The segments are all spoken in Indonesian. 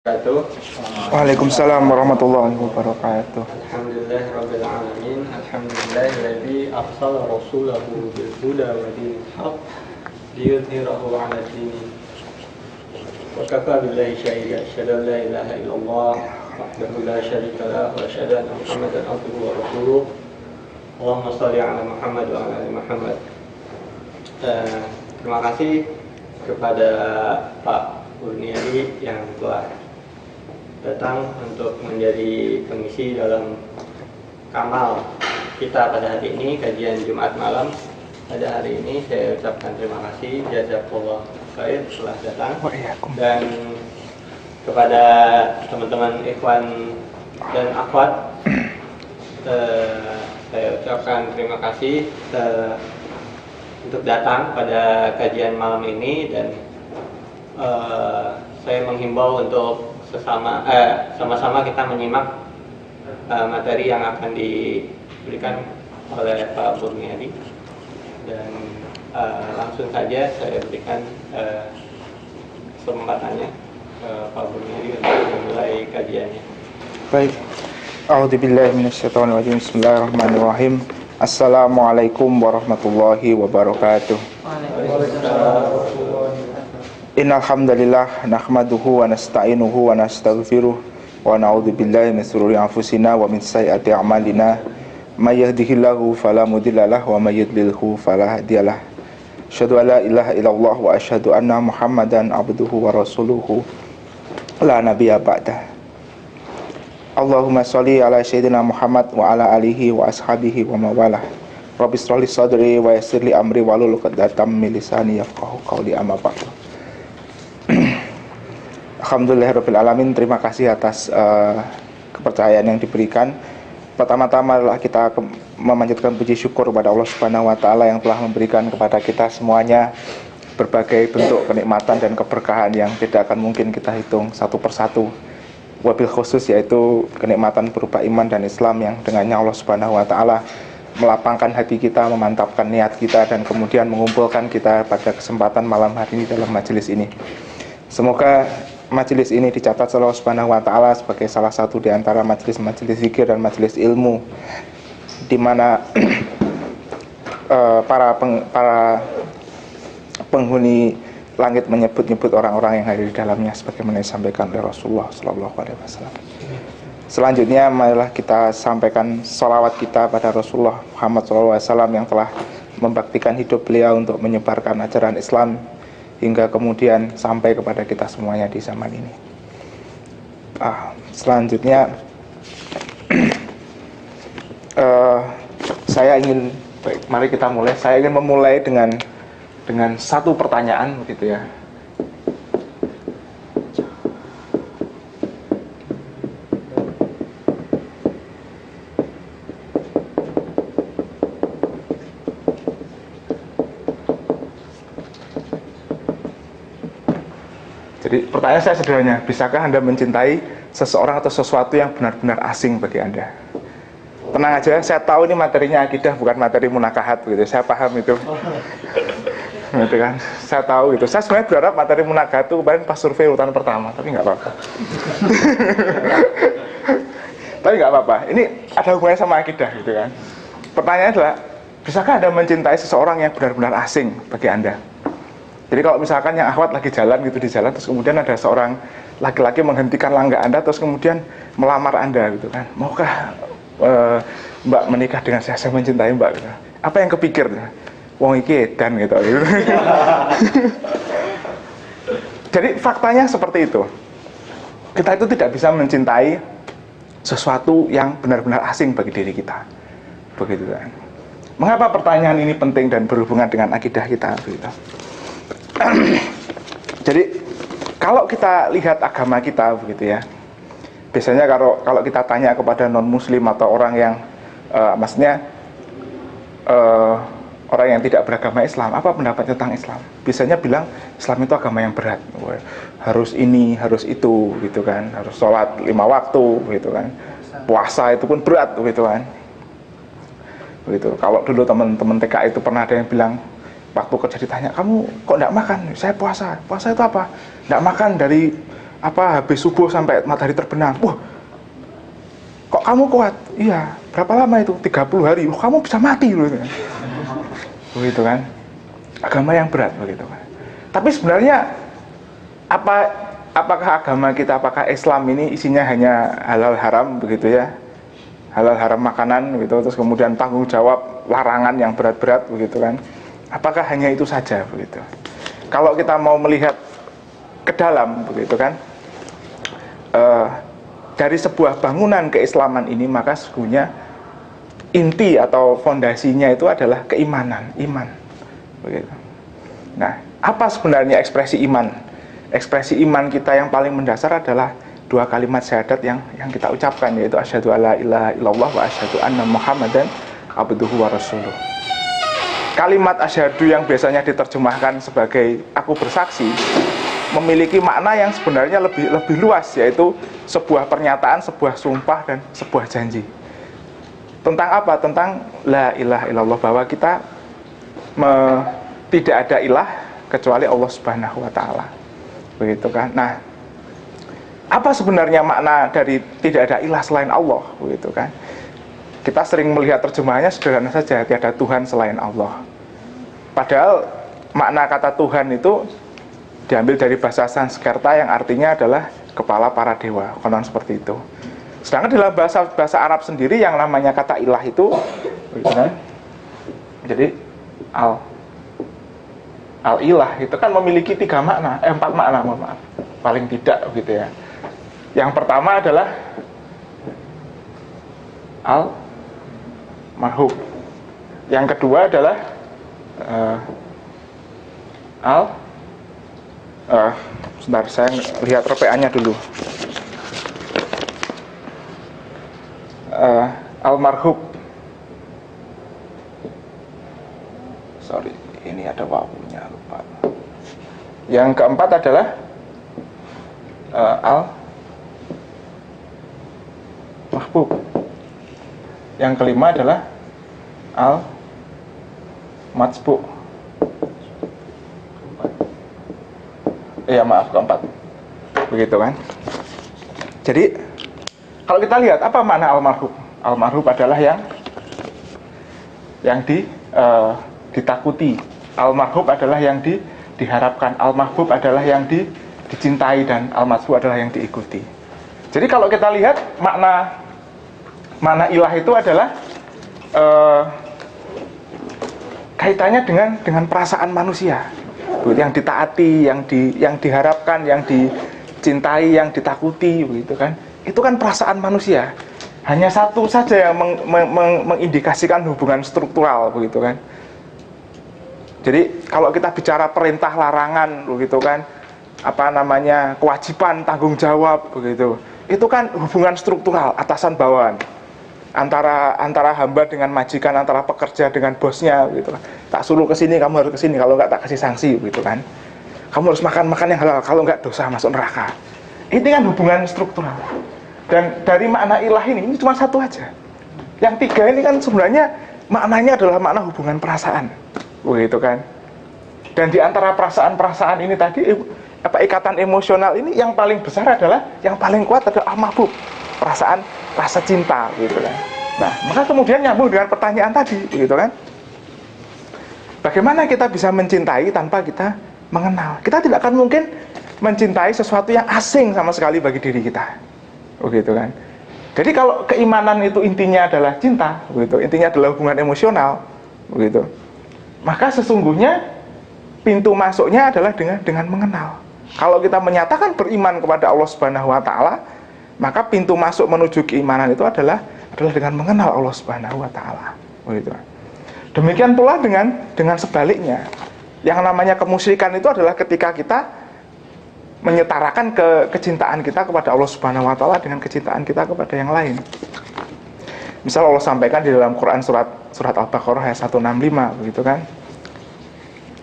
Waalaikumsalam warahmatullahi wabarakatuh. Alhamdulillah rabbil alamin. Alhamdulillahilladzi arsala rasulahu bil huda wa dinil haqq liyudhhirahu 'ala ad-din wa kafa billahi shahida. Asyhadu an la ilaha illallah wahdahu la syarika lah wa asyhadu anna Muhammadan abduhu wa rasuluh. Allahumma shalli 'ala Muhammad wa 'ala ali Muhammad. Terima kasih kepada Pak Kurniadi yang telah datang untuk menjadi pengisi dalam kamal kita pada hari ini, kajian Jumat malam pada hari ini. Saya ucapkan terima kasih, jazakallah khair telah datang, dan kepada teman-teman ikhwan dan akhwat saya ucapkan terima kasih untuk datang pada kajian malam ini, dan saya menghimbau untuk sama-sama kita menyimak materi yang akan diberikan oleh Pak Kurniadi, dan langsung saja saya berikan kesempatannya Pak Kurniadi untuk memulai kajiannya. Baik. A'udzubillahi minasyaitonirrajim. Bismillahirrahmanirrahim. Assalamualaikum warahmatullahi wabarakatuh. Innal hamdalillah nahmaduhu wa nasta'inuhu wa nastaghfiruh wa na'udzu billahi min shururi anfusina wa min sayyiati a'malina may yahdihillahu fala mudhillalah wa may yudlilhu fala hadiyalah. Asyhadu an la ilaha illallah wa asyhadu anna Muhammadan abduhu wa rasuluhu la nabiyya ba'dah. Allahumma sholli ala sayyidina Muhammad wa ala alihi wa ashabihi wa mawalah. Rabbi shrah li sadri wa yassir li amri wahlul 'uqdatam min lisani yafqahu qawli, amma ba'du. Alhamdulillahirabbil alamin. Terima kasih atas kepercayaan yang diberikan. Pertama-tama adalah kita memanjatkan puji syukur kepada Allah Subhanahu wa taala yang telah memberikan kepada kita semuanya berbagai bentuk kenikmatan dan keberkahan yang tidak akan mungkin kita hitung satu persatu. Wabil khusus yaitu kenikmatan berupa iman dan Islam yang dengannya Allah Subhanahu wa taala melapangkan hati kita, memantapkan niat kita, dan kemudian mengumpulkan kita pada kesempatan malam hari ini dalam majelis ini. Semoga majelis ini dicatat Allah Subhanahu wa taala sebagai salah satu di antara majelis-majelis zikir dan majelis ilmu di mana para penghuni langit menyebut-nyebut orang-orang yang hadir di dalamnya sebagaimana disampaikan oleh Rasulullah sallallahu alaihi wasallam. Selanjutnya marilah kita sampaikan salawat kita pada Rasulullah Muhammad sallallahu alaihi wasallam yang telah membaktikan hidup beliau untuk menyebarkan ajaran Islam hingga kemudian sampai kepada kita semuanya di zaman ini. Selanjutnya mari kita mulai. Saya ingin memulai dengan satu pertanyaan begitu ya. Jadi pertanyaan saya sederhana, bisakah Anda mencintai seseorang atau sesuatu yang benar-benar asing bagi Anda? Tenang aja, saya tahu ini materinya akidah, bukan materi munakahat gitu. Saya paham itu. Gitu kan? Saya tahu itu. Saya sebenarnya berharap materi munakahat itu kemarin pas survei urutan pertama, tapi nggak apa-apa. Tapi nggak apa-apa. Ini ada hubungannya sama akidah gitu kan. Pertanyaannya adalah, bisakah Anda mencintai seseorang yang benar-benar asing bagi Anda? Jadi kalau misalkan yang akhwat lagi jalan gitu di jalan, terus kemudian ada seorang laki-laki menghentikan langkah Anda, terus kemudian melamar Anda gitu kan, maukah Mbak menikah dengan saya mencintai Mbak gitu. Apa yang kepikir? Wong iki edan gitu. Jadi faktanya seperti itu. Kita itu tidak bisa mencintai sesuatu yang benar-benar asing bagi diri kita. Begitu kan. Mengapa pertanyaan ini penting dan berhubungan dengan akidah kita gitu. Jadi kalau kita lihat agama kita begitu ya, biasanya kalau kita tanya kepada non muslim atau orang yang orang yang tidak beragama Islam, apa pendapat tentang Islam? Biasanya bilang Islam itu agama yang berat, harus ini, harus itu gitu kan, harus sholat 5 waktu gitu kan, puasa itu pun berat gitu kan. Begitu. Kalau dulu teman-teman TK itu pernah ada yang bilang, waktu kerja ditanya, kamu kok enggak makan? Saya puasa. Puasa itu apa? Enggak makan dari habis subuh sampai matahari terbenam. Wah, kok kamu kuat? Iya, berapa lama itu? 30 hari. Loh, kamu bisa mati loh. Begitu kan? Agama yang berat begitu kan. Tapi sebenarnya apakah agama kita, apakah Islam ini isinya hanya halal haram begitu ya? Halal haram makanan gitu, terus kemudian tanggung jawab larangan yang berat-berat begitu kan? Apakah hanya itu saja begitu? Kalau kita mau melihat ke dalam begitu kan, dari sebuah bangunan keislaman ini, maka sesungguhnya inti atau fondasinya itu adalah keimanan, iman begitu. Nah, apa sebenarnya ekspresi iman? Ekspresi iman kita yang paling mendasar adalah 2 kalimat syahadat yang kita ucapkan, yaitu asyhadu alla ilaha illallah wa asyhadu anna muhammadan abduhu wa rasuluh. Kalimat asyhadu yang biasanya diterjemahkan sebagai aku bersaksi memiliki makna yang sebenarnya lebih luas, yaitu sebuah pernyataan, sebuah sumpah, dan sebuah janji. Tentang apa? Tentang la ilaha illallah, bahwa kita tidak ada ilah kecuali Allah Subhanahu wa taala. Begitu kan? Nah, apa sebenarnya makna dari tidak ada ilah selain Allah, begitu kan? Kita sering melihat terjemahannya sederhana saja, tiada Tuhan selain Allah. Padahal makna kata Tuhan itu diambil dari bahasa Sanskerta yang artinya adalah kepala para dewa, konon seperti itu. Sedangkan dalam bahasa Arab sendiri yang namanya kata ilah itu, begitu kan? Jadi al-ilah itu kan memiliki 4 makna, mohon maaf, paling tidak gitu ya. Yang pertama adalah al-marhub. Yang kedua adalah sebentar, saya lihat ropeannya dulu. Al-marhub. Sorry, ini ada wawunya, lupa. Yang keempat adalah al-mahbub. Yang kelima adalah al-matsbu. Keempat. Begitu kan? Jadi kalau kita lihat apa makna al-marhub? Al-marhub adalah yang ditakuti. Al-marhub adalah yang diharapkan. Al-mahbub adalah yang dicintai, dan al-matsbu adalah yang diikuti. Jadi kalau kita lihat makna ilah itu adalah kaitannya dengan perasaan manusia, yang ditaati, yang diharapkan, yang dicintai, yang ditakuti, begitu kan? Itu kan perasaan manusia. Hanya satu saja yang mengindikasikan hubungan struktural, begitu kan? Jadi kalau kita bicara perintah larangan, begitu kan? Kewajiban tanggung jawab, begitu. Itu kan hubungan struktural, atasan bawahan. Antara hamba dengan majikan, antara pekerja dengan bosnya, gitu kan. Tak suruh ke sini, kamu harus ke sini, kalau enggak tak kasih sanksi, gitu kan. Kamu harus makan yang halal, kalau enggak dosa masuk neraka. Ini kan hubungan struktural. Dan dari makna ilah ini cuma satu aja. Yang 3 ini kan sebenarnya maknanya adalah makna hubungan perasaan, begitu kan. Dan di antara perasaan-perasaan ini tadi, ikatan emosional ini yang paling besar adalah, yang paling kuat adalah al-mahbub, perasaan rasa cinta, gitu kan. Nah, maka kemudian nyambung dengan pertanyaan tadi, begitu kan. Bagaimana kita bisa mencintai tanpa kita mengenal? Kita tidak akan mungkin mencintai sesuatu yang asing sama sekali bagi diri kita, begitu kan. Jadi kalau keimanan itu intinya adalah cinta, begitu, intinya adalah hubungan emosional, begitu, maka sesungguhnya pintu masuknya adalah dengan mengenal. Kalau kita menyatakan beriman kepada Allah Subhanahu wa taala, maka pintu masuk menuju keimanan itu adalah dengan mengenal Allah Subhanahu wa taala, begitu. Demikian pula dengan sebaliknya. Yang namanya kemusyrikan itu adalah ketika kita menyetarakan kecintaan kita kepada Allah Subhanahu wa taala dengan kecintaan kita kepada yang lain. Misal Allah sampaikan di dalam Quran surat Al-Baqarah ayat 165, begitu kan.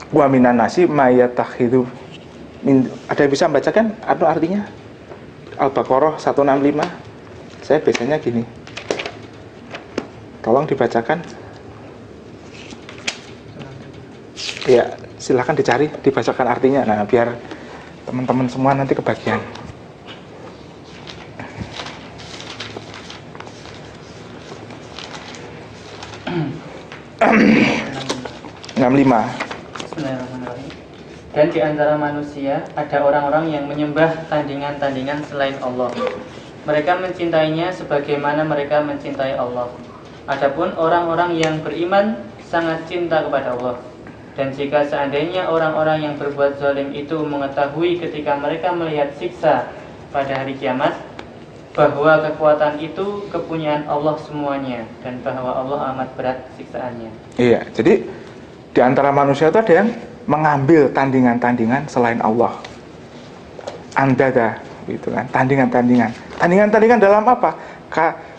Wa minan nasi may yattakhidhu min, ada yang bisa membacakan apa artinya? Al-Baqarah 165. Saya biasanya gini. Tolong dibacakan. Ya, silakan dibacakan artinya. Nah, biar teman-teman semua nanti kebagian. 65. Bismillahirrahmanirrahim. Dan di antara manusia ada orang-orang yang menyembah tandingan-tandingan selain Allah. Mereka mencintainya sebagaimana mereka mencintai Allah. Adapun orang-orang yang beriman sangat cinta kepada Allah. Dan jika seandainya orang-orang yang berbuat zalim itu mengetahui ketika mereka melihat siksa pada hari kiamat, bahwa kekuatan itu kepunyaan Allah semuanya, dan bahwa Allah amat berat siksaannya. Iya, jadi di antara manusia itu ada yang mengambil tandingan-tandingan selain Allah. Andada, gitu kan, tandingan-tandingan. Tandingan-tandingan dalam apa?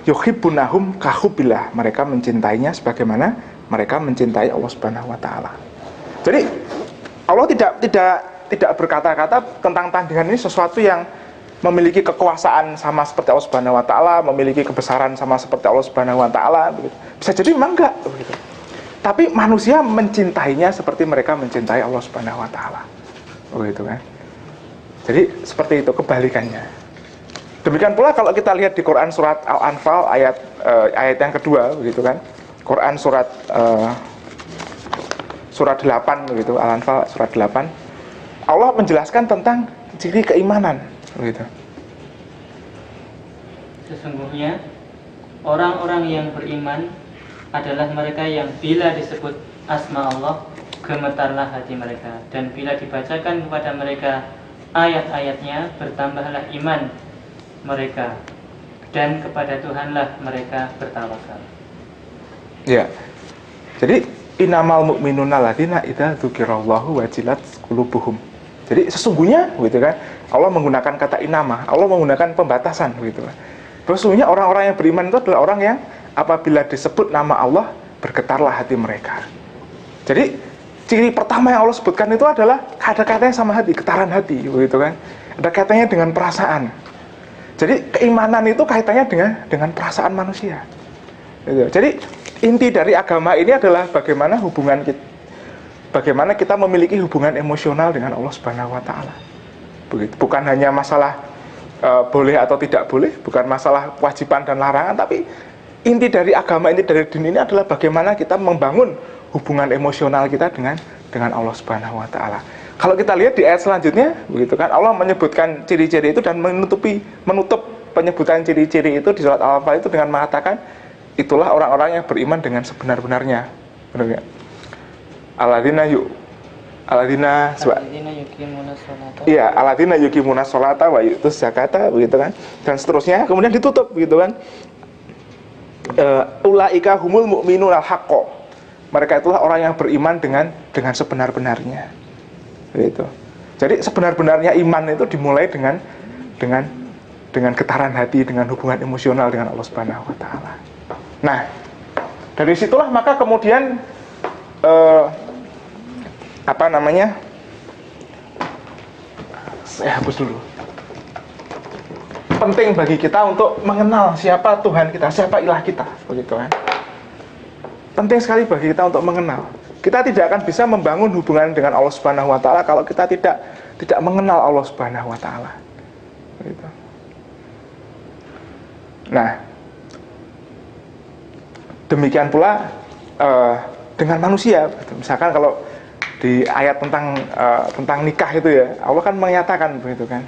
Yuhibbunahum kahubbillah. Mereka mencintainya sebagaimana mereka mencintai Allah Subhanahu wa taala. Jadi Allah tidak berkata-kata tentang tandingan ini sesuatu yang memiliki kekuasaan sama seperti Allah Subhanahu wa taala, memiliki kebesaran sama seperti Allah Subhanahu wa taala, begitu. Bisa jadi memang enggak, begitu. Tapi manusia mencintainya seperti mereka mencintai Allah Subhanahu wa taala. Begitu kan? Jadi seperti itu kebalikannya. Demikian pula kalau kita lihat di Quran surat Al-Anfal ayat yang kedua, begitu kan? Quran surat 8 begitu, Al-Anfal surat 8. Allah menjelaskan tentang ciri keimanan, begitu. Sesungguhnya orang-orang yang beriman adalah mereka yang bila disebut asma Allah gemetarlah hati mereka, dan bila dibacakan kepada mereka ayat-ayatnya bertambahlah iman mereka, dan kepada Tuhanlah mereka bertawakal. Ya. Jadi innamal mu'minuna alladzina idza dzukirallahu wajilat qulubuhum. Jadi sesungguhnya gitu kan, Allah menggunakan kata inama, Allah menggunakan pembatasan gitu kan. Sesungguhnya orang-orang yang beriman itu adalah orang yang apabila disebut nama Allah bergetarlah hati mereka. Jadi ciri pertama yang Allah sebutkan itu adalah ada kaitannya sama hati, getaran hati gitu kan. Ada kaitannya dengan perasaan. Jadi keimanan itu kaitannya dengan perasaan manusia. Gitu. Jadi inti dari agama ini adalah bagaimana kita memiliki hubungan emosional dengan Allah Subhanahu wa taala. Begitu. Bukan hanya masalah boleh atau tidak boleh, bukan masalah kewajiban dan larangan, tapi inti dari agama, inti dari din ini adalah bagaimana kita membangun hubungan emosional kita dengan Allah Subhanahu wa taala. Kalau kita lihat di ayat selanjutnya, begitu kan, Allah menyebutkan ciri-ciri itu dan menutup penyebutan ciri-ciri itu di surat Al-Anfal itu dengan mengatakan itulah orang-orang yang beriman dengan sebenar-benarnya. Benar enggak? Alladzina yuqimuna sholata wa yu'tuz zakata, begitu kan. Dan seterusnya, kemudian ditutup begitu kan. Ulaika humul mu'minun al-haqqo. Mereka itulah orang yang beriman dengan sebenar-benarnya. Begitu. Jadi sebenar-benarnya iman itu dimulai dengan getaran hati, dengan hubungan emosional dengan Allah Subhanahu wa taala. Nah, dari situlah maka kemudian saya hapus dulu. Penting bagi kita untuk mengenal siapa Tuhan kita, siapa ilah kita, begitu kan. Penting sekali bagi kita untuk mengenal. Kita tidak akan bisa membangun hubungan dengan Allah Subhanahu wa taala kalau kita tidak mengenal Allah Subhanahu wa taala. Begitu. Nah, demikian pula dengan manusia. Misalkan kalau di ayat tentang nikah itu ya, Allah kan menyatakan begitu kan.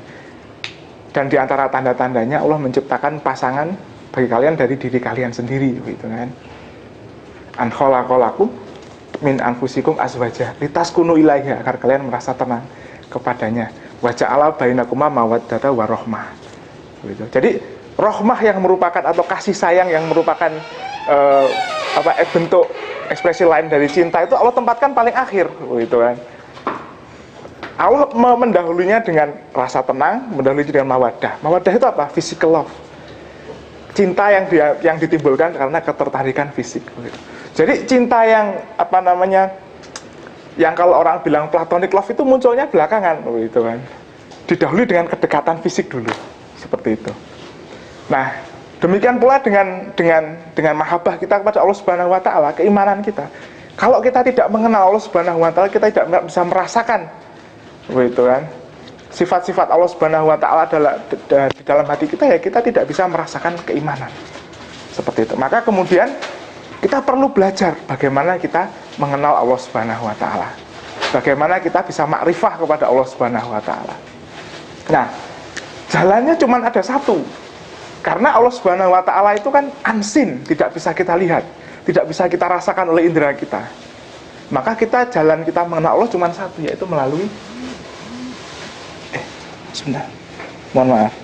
Dan di antara tanda-tandanya Allah menciptakan pasangan bagi kalian dari diri kalian sendiri, begitu kan. An khalaqalakum min anfusikum azwaja litaskunu ilaiha, agar kalian merasa tenang kepadanya. Wa ja'ala bainakuma mawaddata wa rahmah. Begitu. Jadi rahmah yang merupakan atau kasih sayang yang merupakan bentuk ekspresi lain dari cinta itu Allah tempatkan paling akhir, begitu kan. Allah mendahulunya dengan rasa tenang, mendahului dengan mawaddah. Mawaddah itu apa? Physical love. Cinta yang ditimbulkan karena ketertarikan fisik. Begitu. Jadi cinta yang yang kalau orang bilang platonic love itu munculnya belakangan, begitu kan. Didahului dengan kedekatan fisik dulu, seperti itu. Nah, demikian pula dengan mahabbah kita kepada Allah Subhanahu wa taala, keimanan kita. Kalau kita tidak mengenal Allah Subhanahu wa taala, kita tidak bisa merasakan, begitu kan, sifat-sifat Allah Subhanahu wa taala di dalam hati kita, ya kita tidak bisa merasakan keimanan. Seperti itu. Maka kemudian kita perlu belajar bagaimana kita mengenal Allah Subhanahu wa taala. Bagaimana kita bisa makrifah kepada Allah Subhanahu wa taala. Nah, jalannya cuma ada satu. Karena Allah Subhanahu wa taala itu kan unseen, tidak bisa kita lihat, tidak bisa kita rasakan oleh indera kita. Maka jalan kita mengenal Allah cuma satu, yaitu melalui sebentar. Mohon maaf.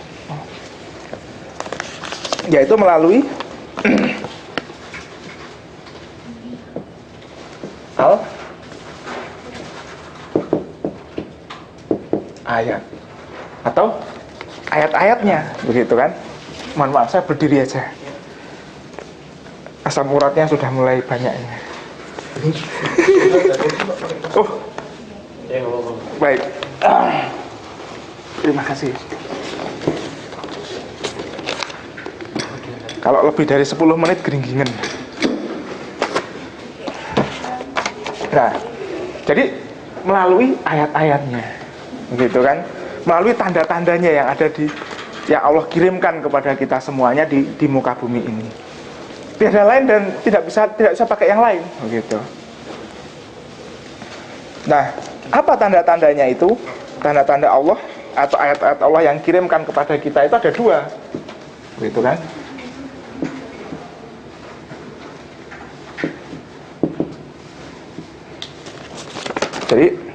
Yaitu melalui ayat atau ayat-ayatnya, begitu kan? Mohon maaf, saya berdiri aja. Asam uratnya sudah mulai banyak ini. Baik. Terima kasih. Kalau lebih dari 10 menit gering-gingen. Nah, jadi melalui ayat-ayatnya, begitu kan? Melalui tanda-tandanya yang ada yang Allah kirimkan kepada kita semuanya di muka bumi ini. Tiada lain dan tidak bisa pakai yang lain, begitu. Nah, apa tanda-tandanya itu? Tanda-tanda Allah atau ayat-ayat Allah yang kirimkan kepada kita itu ada 2, begitu kan? Jadi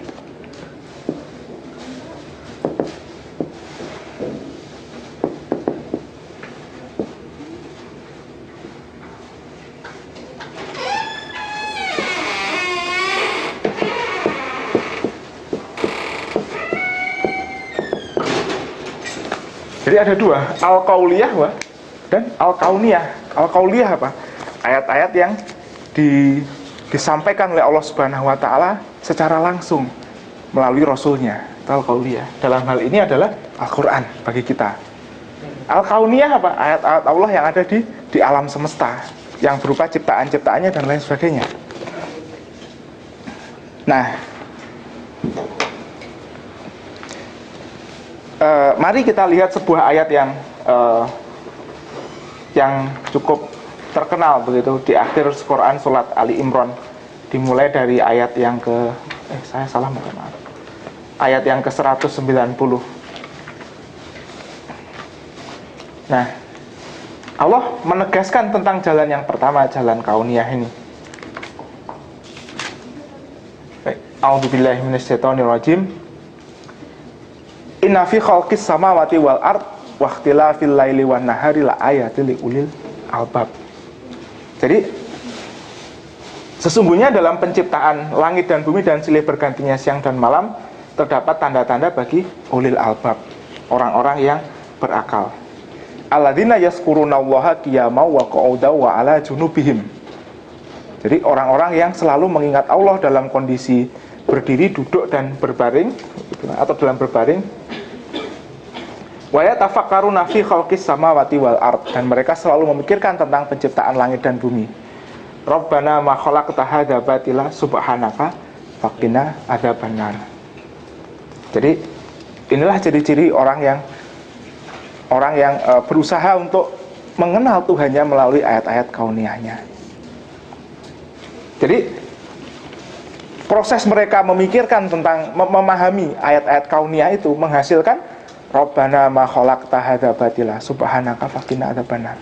ada 2, al-qauliyah dan al-kauniyah. Al-qauliyah apa? Ayat-ayat yang disampaikan oleh Allah Subhanahu wa taala secara langsung melalui rasulnya, al-qauliyah. Dalam hal ini adalah Al-Qur'an bagi kita. Al-kauniyah apa? Ayat-ayat Allah yang ada di alam semesta, yang berupa ciptaan-ciptaannya dan lain sebagainya. Nah, mari kita lihat sebuah ayat yang cukup terkenal begitu di akhir Quran surat Ali Imran, dimulai dari ayat yang ayat yang ke-190. Nah, Allah menegaskan tentang jalan yang pertama, jalan kauniyah ini. A'udzubillahi minasyaitonirrajim. Inna fi khalqis samawati wal ard wa ikhtilafil laili wan nahari la ayatil liulil albab. Jadi sesungguhnya dalam penciptaan langit dan bumi dan silih bergantinya siang dan malam terdapat tanda-tanda bagi ulil albab, orang-orang yang berakal. Alladzina yazkurunallaha qiyaman wa qu'udan wa ala junubihim. Jadi orang-orang yang selalu mengingat Allah dalam kondisi berdiri, duduk dan berbaring atau dalam berbaring. Wa yatafakkaruna fi khalqis samawati wal ard, dan mereka selalu memikirkan tentang penciptaan langit dan bumi. Rabbana ma khalaqta hadza batila subhanaka faqina adzabannar. Jadi inilah ciri-ciri orang yang berusaha untuk mengenal Tuhannya melalui ayat-ayat kauniyahnya. Jadi proses mereka memikirkan tentang memahami ayat-ayat kauniyah itu menghasilkan Rabbana ma khalaqta hadza batila subhanaka faqina adzabannar.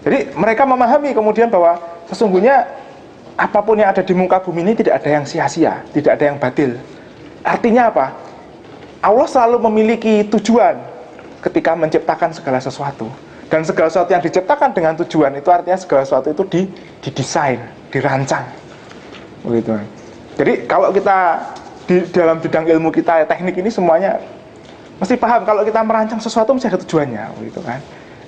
Jadi mereka memahami kemudian bahwa sesungguhnya apapun yang ada di muka bumi ini tidak ada yang sia-sia, tidak ada yang batil. Artinya apa? Allah selalu memiliki tujuan ketika menciptakan segala sesuatu. Dan segala sesuatu yang diciptakan dengan tujuan itu artinya segala sesuatu itu didesain, dirancang. Begitu. Jadi kalau kita di dalam bidang ilmu kita, teknik ini semuanya mesti paham kalau kita merancang sesuatu mesti ada tujuannya, gitu kan.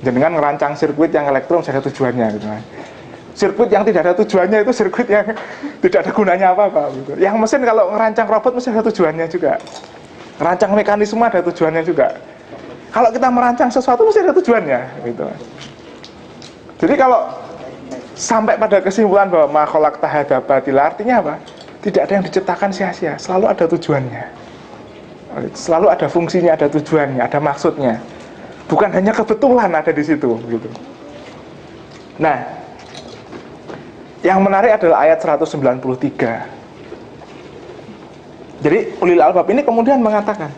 Dengan ngerancang sirkuit yang elektron mesti ada tujuannya, gitu kan. Sirkuit yang tidak ada tujuannya itu sirkuit yang tidak ada gunanya apa-apa, gitu. Yang mesin kalau ngerancang robot mesti ada tujuannya juga. Rancang mekanisme ada tujuannya juga. Kalau kita merancang sesuatu mesti ada tujuannya, gitu. Jadi kalau sampai pada kesimpulan bahwa ma khalaqta hadza batila, artinya apa? Tidak ada yang diciptakan sia-sia, selalu ada tujuannya. Selalu ada fungsinya, ada tujuannya, ada maksudnya. Bukan hanya kebetulan ada di situ, gitu. Nah, Yang menarik adalah ayat 193. Jadi ulil albab ini kemudian mengatakan,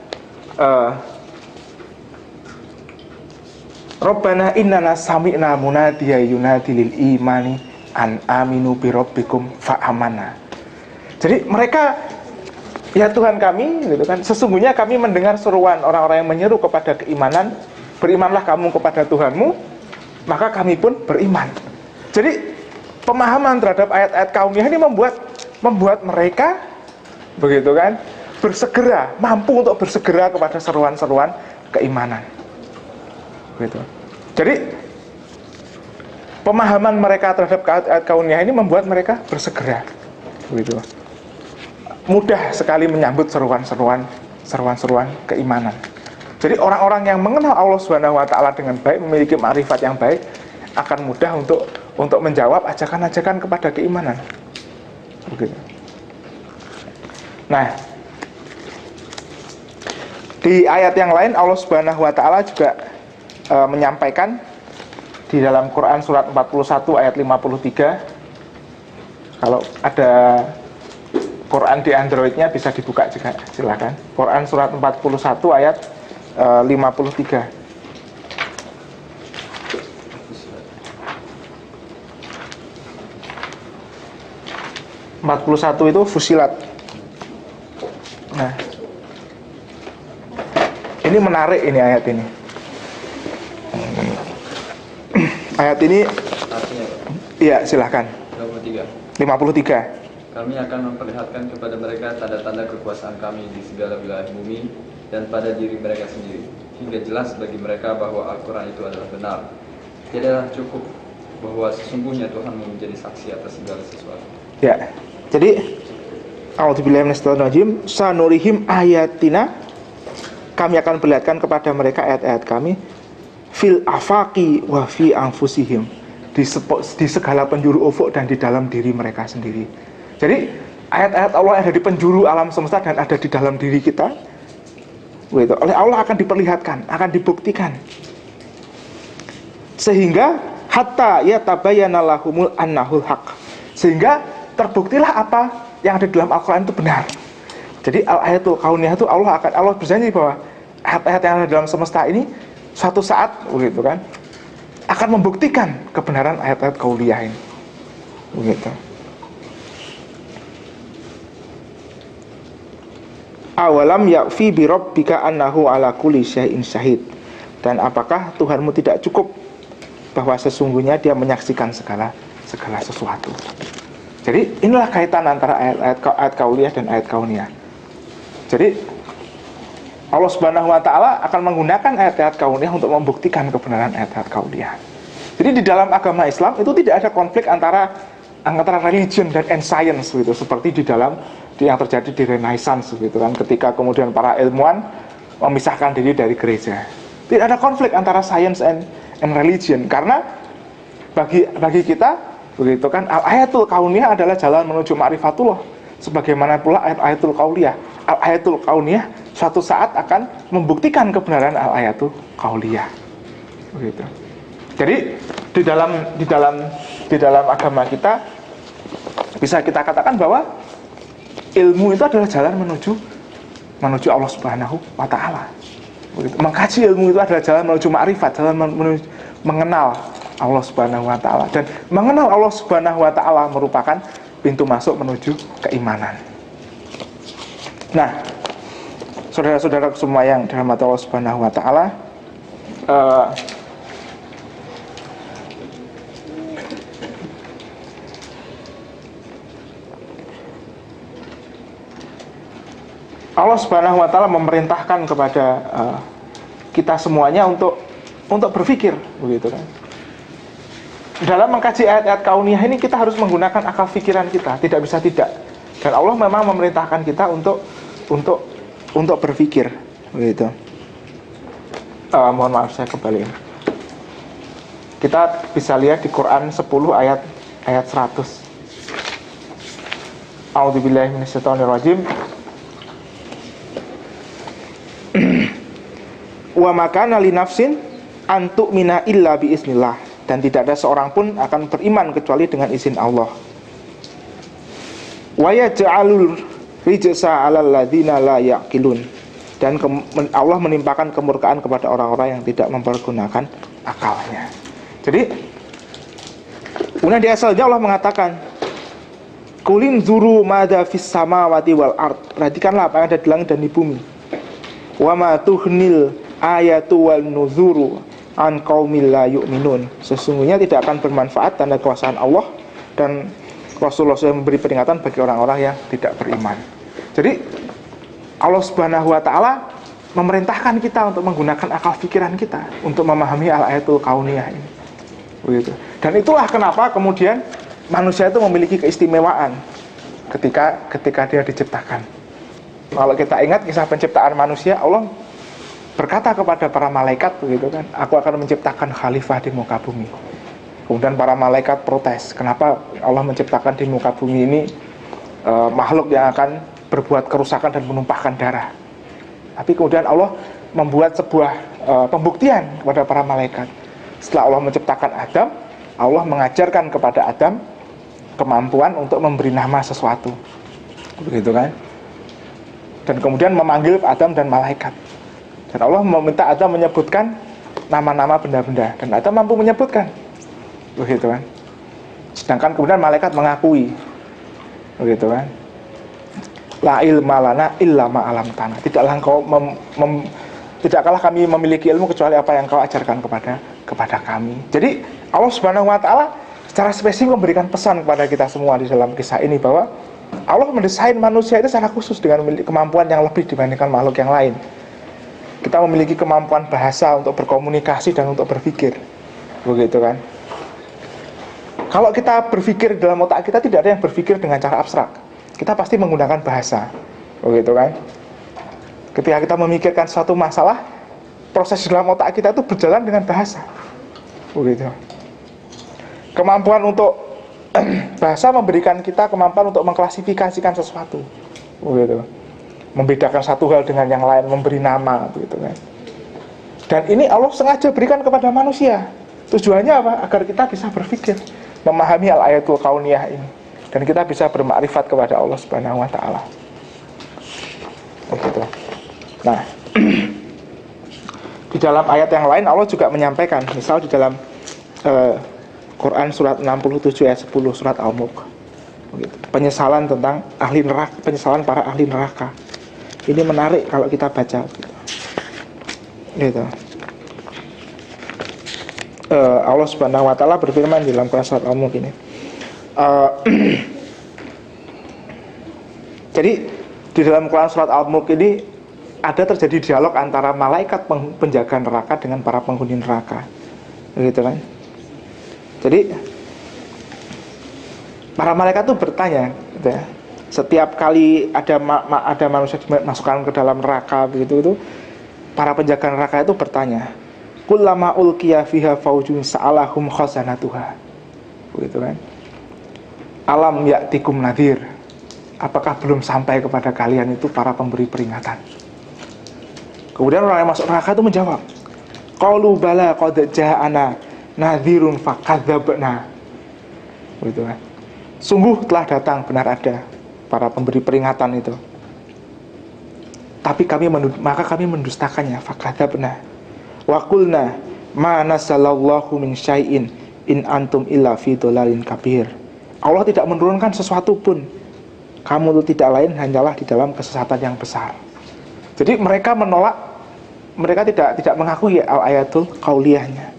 Rabbana innana sami'na munadiya yunadi lil imani an aminu bi rabbikum fa amana. Jadi mereka, ya Tuhan kami, gitu kan, sesungguhnya kami mendengar seruan orang-orang yang menyeru kepada keimanan, berimanlah kamu kepada Tuhanmu, maka kami pun beriman. Jadi pemahaman terhadap ayat-ayat kauniyah ini membuat mereka, begitu kan, bersegera, mampu untuk bersegera kepada seruan-seruan keimanan. Gitu. Jadi pemahaman mereka terhadap ayat kauniyah ini membuat mereka bersegera, begitu. Mudah sekali menyambut seruan-seruan keimanan. Jadi orang-orang yang mengenal Allah Subhanahu wa taala dengan baik, memiliki ma'rifat yang baik, akan mudah untuk menjawab ajakan-ajakan kepada keimanan. Begitu. Nah, di ayat yang lain Allah Subhanahu wa taala juga menyampaikan di dalam Quran surat 41 ayat 53. Kalau ada Quran di Androidnya bisa dibuka juga, silakan. Quran surat 41 ayat 53. 41 itu Fusilat. Nah, ini menarik ini ayat ini. Ayat ini, iya silahkan. 53. Kami akan memperlihatkan kepada mereka tanda-tanda kekuasaan kami di segala wilayah bumi dan pada diri mereka sendiri, hingga jelas bagi mereka bahwa Al-Quran itu adalah benar. Tidaklah cukup bahwa sesungguhnya Tuhan menjadi saksi atas segala sesuatu. Ya, jadi a'udzubillahi minasyaitonirrajim, sanurihim ayatina, kami akan perlihatkan kepada mereka ayat-ayat kami, fil afaqi wa fi anfusihim, di segala penjuru ufuk dan di dalam diri mereka sendiri. Jadi ayat-ayat Allah yang ada di penjuru alam semesta dan ada di dalam diri kita, oleh Allah akan diperlihatkan, akan dibuktikan, sehingga hatta yatabayyana lahumul annahul haq, sehingga terbuktilah apa yang ada di dalam Al-Quran itu benar. Jadi al-ayatul kauniyah itu Allah berjanji bahwa ayat-ayat yang ada di dalam semesta ini suatu saat, begitu kan, akan membuktikan kebenaran ayat-ayat kauniyah ini, begitu. Awalam yakfi bi rabbika annahu ala kulli syai'in syahid. Dan apakah Tuhanmu tidak cukup bahwa sesungguhnya Dia menyaksikan segala sesuatu. Jadi inilah kaitan antara ayat kauliyah dan ayat kauniyah. Jadi Allah Subhanahu wa taala akan menggunakan ayat-ayat kauniyah untuk membuktikan kebenaran ayat-ayat kauliyah. Jadi di dalam agama Islam itu tidak ada konflik antara religion dan science gitu, seperti yang terjadi di Renaissance gitu kan, ketika kemudian para ilmuwan memisahkan diri dari gereja. Tidak ada konflik antara science and religion, karena bagi kita, begitu kan, al-ayatul kauniyah adalah jalan menuju ma'rifatullah, sebagaimana pula ayatul kauliyah. Al-ayatul kauniyah suatu saat akan membuktikan kebenaran al-ayatul kauliyah, begitu. Jadi di dalam agama kita bisa kita katakan bahwa ilmu itu adalah jalan menuju Allah Subhanahu wa taala. Mengkaji ilmu itu adalah jalan menuju ma'rifat, jalan menuju mengenal Allah Subhanahu wa taala, dan mengenal Allah Subhanahu wa taala merupakan pintu masuk menuju keimanan. Nah, saudara-saudara semua yang dirahmati Allah Subhanahu wa taala, Allah Subhanahu wa taala memerintahkan kepada kita semuanya untuk berpikir, begitu kan. Dalam mengkaji ayat-ayat kauniyah ini kita harus menggunakan akal pikiran kita, tidak bisa tidak. Dan Allah memang memerintahkan kita untuk berpikir, begitu. Mohon maaf saya kembali. Kita bisa lihat di Quran 10 ayat 100. A'udzubillahi minasyaitonirrajim. Wa makana li nafsin antu'mina illa biiznillah, dan tidak ada seorang pun akan beriman kecuali dengan izin Allah. Wa yaj'alul rijsa 'alal ladzina la yaqilun. Dan Allah menimpakan kemurkaan kepada orang-orang yang tidak mempergunakan akalnya. Jadi kemudian di asalnya Allah mengatakan, Kulin zuru madza fis samawati wal ard. Perhatikanlah apa yang ada di langit dan di bumi. Wa ma tuhnil ayatu wal nuzuru an qaumil la yu'minun. Sesungguhnya tidak akan bermanfaat tanda kekuasaan Allah dan Rasulullah yang memberi peringatan bagi orang-orang yang tidak beriman. Jadi Allah Subhanahu wa taala memerintahkan kita untuk menggunakan akal pikiran kita untuk memahami al-ayatul kauniyah ini. Begitu. Dan itulah kenapa kemudian manusia itu memiliki keistimewaan ketika dia diciptakan. Kalau kita ingat kisah penciptaan manusia, Allah berkata kepada para malaikat begitu kan, aku akan menciptakan khalifah di muka bumi. Kemudian para malaikat protes, kenapa Allah menciptakan di muka bumi ini makhluk yang akan berbuat kerusakan dan menumpahkan darah. Tapi kemudian Allah membuat sebuah pembuktian kepada para malaikat. Setelah Allah menciptakan Adam, Allah mengajarkan kepada Adam kemampuan untuk memberi nama sesuatu, begitu kan? Dan kemudian memanggil Adam dan malaikat. Dan Allah meminta Adam menyebutkan nama-nama benda-benda, dan Adam mampu menyebutkan, begitu kan? Sedangkan kemudian malaikat mengakui, begitu kan? La ilma lana illa ma alam tanah. Tidaklah kami memiliki ilmu kecuali apa yang kau ajarkan kepada kami. Jadi Allah Subhanahu wa taala secara spesifik memberikan pesan kepada kita semua di dalam kisah ini bahwa Allah mendesain manusia itu secara khusus dengan memiliki kemampuan yang lebih dibandingkan makhluk yang lain. Kita memiliki kemampuan bahasa untuk berkomunikasi dan untuk berpikir, begitu kan? Kalau kita berpikir dalam otak kita, tidak ada yang berpikir dengan cara abstrak. Kita pasti menggunakan bahasa, begitu kan? Ketika kita memikirkan suatu masalah, proses dalam otak kita itu berjalan dengan bahasa, begitu. Kemampuan untuk bahasa memberikan kita kemampuan untuk mengklasifikasikan sesuatu, begitu. Membedakan satu hal dengan yang lain, memberi nama, begitu kan? Dan ini Allah sengaja berikan kepada manusia. Tujuannya apa? Agar kita bisa berpikir, memahami al-ayatul kauniyah ini, dan kita bisa bermakrifat kepada Allah Subhanahu wa taala. Begitu. Nah, di dalam ayat yang lain Allah juga menyampaikan, misal di dalam Quran surat 67 ayat 10 surat Al-Mulk. Begitu. Penyesalan tentang ahli neraka, penyesalan para ahli neraka. Ini menarik kalau kita baca. Gitu. Allah Subhanahu wa taala berfirman di dalam Quran surat Al-Mulk ini. Jadi di dalam Quran surat Al-Mulk ini ada terjadi dialog antara malaikat penjaga neraka dengan para penghuni neraka, begitu kan? Jadi para malaikat itu bertanya, gitu ya. Setiap kali ada manusia dimasukkan ke dalam neraka, begitu itu, para penjaga neraka itu bertanya, kullama ulqiya fiha faujun sa'alahum khazanatuha, begitu kan? Alam ya'tikum nadhir. Apakah belum sampai kepada kalian itu para pemberi peringatan? Kemudian orang yang masuk neraka itu menjawab, qalu bala qad ja'ana nadhirun fakadzabna. Begitu kan? Sungguh telah datang, benar ada para pemberi peringatan itu. Tapi maka kami mendustakannya, fakadzabna. Wa qulna ma nasallallahu min syai'in in antum illa fi dhalalin kabir. Allah tidak menurunkan sesuatu pun, kamu itu tidak lain hanyalah di dalam kesesatan yang besar. Jadi mereka menolak, mereka tidak mengakui al-ayatul qauliyahnya.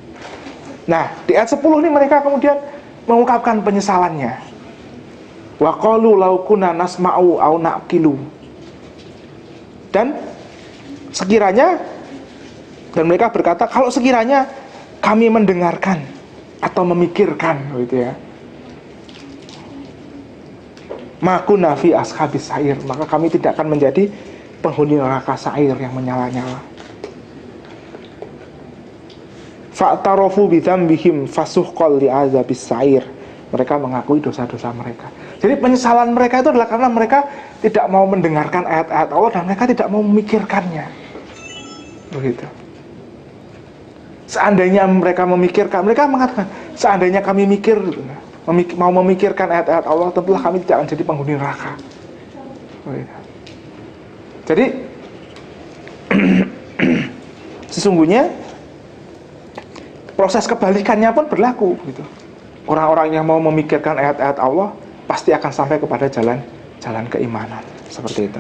Nah, di ayat 10 ini mereka kemudian mengungkapkan penyesalannya. Wa qalu law kunna nasma'u aw naqilu. Dan sekiranya, dan mereka berkata, kalau sekiranya kami mendengarkan atau memikirkan, gitu ya, makuna fi ashabis sa'ir, maka kami tidak akan menjadi penghuni neraka sa'ir yang menyala-nyala. Fa'tarofu bidzambihim fasuhqal li'adzabis sa'ir. Mereka mengakui dosa-dosa mereka. Jadi penyesalan mereka itu adalah karena mereka tidak mau mendengarkan ayat-ayat Allah dan mereka tidak mau memikirkannya. Begitu. Seandainya mereka memikirkan, mereka mengatakan, seandainya kami mikir, mau memikirkan ayat-ayat Allah, tentulah kami tidak akan jadi penghuni neraka. Jadi sesungguhnya proses kebalikannya pun berlaku gitu. Orang-orang yang mau memikirkan ayat-ayat Allah pasti akan sampai kepada jalan keimanan, seperti itu.